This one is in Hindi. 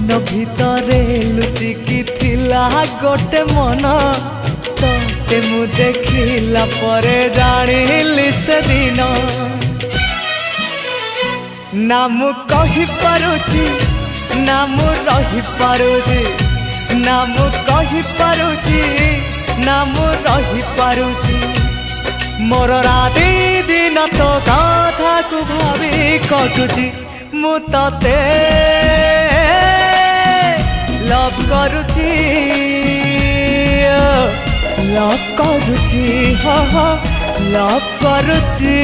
मन भितरे लुचिकी थिला गोटे मन ते मु देखिला परे जानिली से दिन ना मु कहि पारुची ना मु रही पारुची ना मु कहि पारुची ना मु रही पारुची मोर राति दिन तो कथा को भावी कटुची मु तते लव करुची लव करुची हाँ हाँ लव करुची।